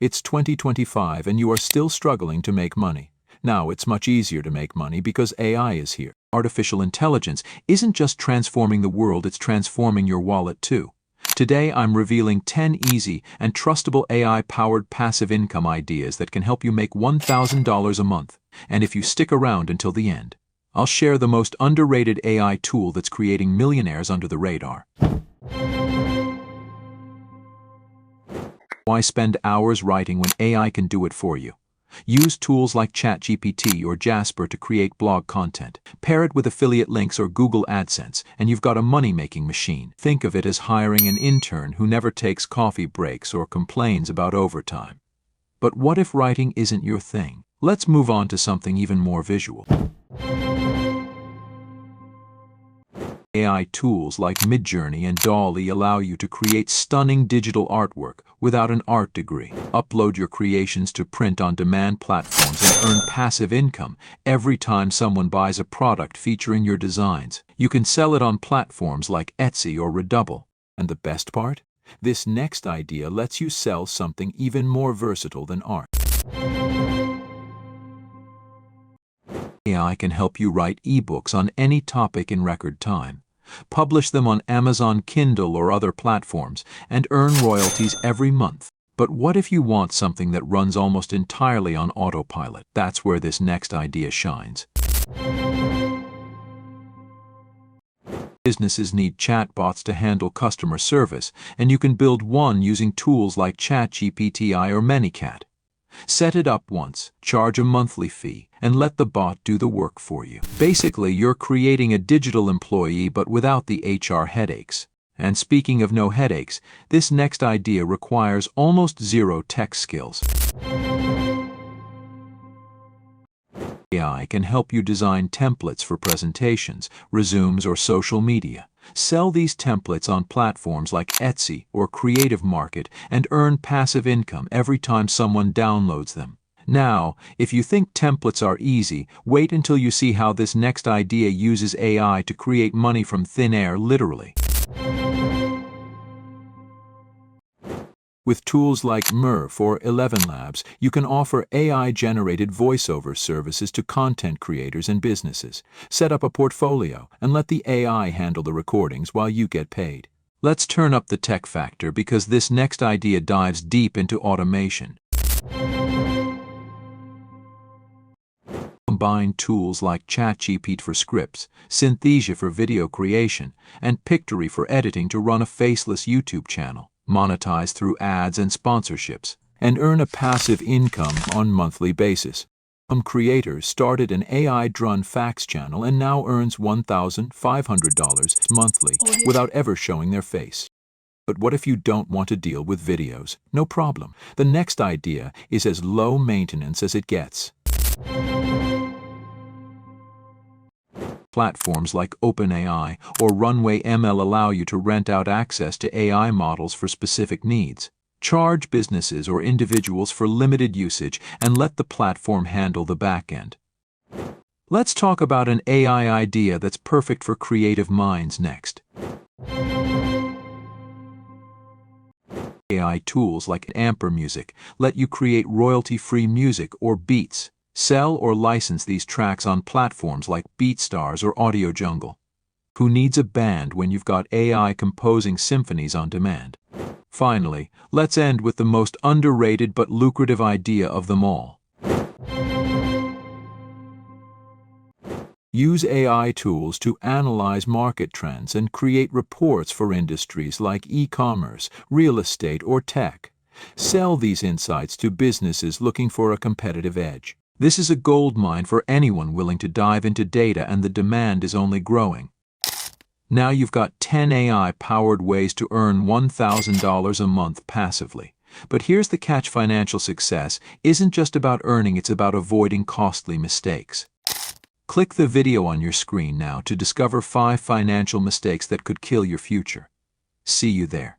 It's 2025 and you are still struggling to make money. Now it's much easier to make money because AI is here. Artificial intelligence isn't just transforming the world, it's transforming your wallet too. Today I'm revealing 10 easy and trustable AI-powered passive income ideas that can help you make $1,000 a month. And if you stick around until the end, I'll share the most underrated AI tool that's creating millionaires under the radar. Why spend hours writing when AI can do it for you? Use tools like ChatGPT or Jasper to create blog content. Pair it with affiliate links or Google AdSense, and you've got a money-making machine. Think of it as hiring an intern who never takes coffee breaks or complains about overtime. But what if writing isn't your thing? Let's move on to something even more visual. AI tools like MidJourney and DALL-E allow you to create stunning digital artwork without an art degree. Upload your creations to print-on-demand platforms and earn passive income every time someone buys a product featuring your designs. You can sell it on platforms like Etsy or Redbubble. And the best part? This next idea lets you sell something even more versatile than art. AI can help you write ebooks on any topic in record time. Publish them on Amazon Kindle or other platforms, and earn royalties every month. But what if you want something that runs almost entirely on autopilot? That's where this next idea shines. Businesses need chatbots to handle customer service, and you can build one using tools like ChatGPT or ManyChat. Set it up once, charge a monthly fee, and let the bot do the work for you. Basically, you're creating a digital employee but without the HR headaches. And speaking of no headaches, this next idea requires almost zero tech skills. AI can help you design templates for presentations, resumes, or social media. Sell these templates on platforms like Etsy or Creative Market and earn passive income every time someone downloads them. Now, if you think templates are easy, wait until you see how this next idea uses AI to create money from thin air, literally. With tools like Murph or 11 Labs, you can offer AI-generated voiceover services to content creators and businesses. Set up a portfolio and let the AI handle the recordings while you get paid. Let's turn up the tech factor because this next idea dives deep into automation. Combine tools like ChatGPT for scripts, Synthesia for video creation, and Pictory for editing to run a faceless YouTube channel. Monetize through ads and sponsorships, and earn a passive income on a monthly basis. Some creators started an AI-driven fax channel and now earns $1,500 monthly without ever showing their face. But what if you don't want to deal with videos? No problem. The next idea is as low maintenance as it gets. Platforms like OpenAI or Runway ML allow you to rent out access to AI models for specific needs. Charge businesses or individuals for limited usage and let the platform handle the back end. Let's talk about an AI idea that's perfect for creative minds next. AI tools like Amper Music let you create royalty-free music or beats. Sell or license these tracks on platforms like BeatStars or Audio Jungle. Who needs a band when you've got AI composing symphonies on demand? Finally, let's end with the most underrated but lucrative idea of them all. Use AI tools to analyze market trends and create reports for industries like e-commerce, real estate, or tech. Sell these insights to businesses looking for a competitive edge. This is a goldmine for anyone willing to dive into data, and the demand is only growing. Now you've got 10 AI-powered ways to earn $1,000 a month passively. But here's the catch: financial success isn't just about earning, it's about avoiding costly mistakes. Click the video on your screen now to discover 5 financial mistakes that could kill your future. See you there.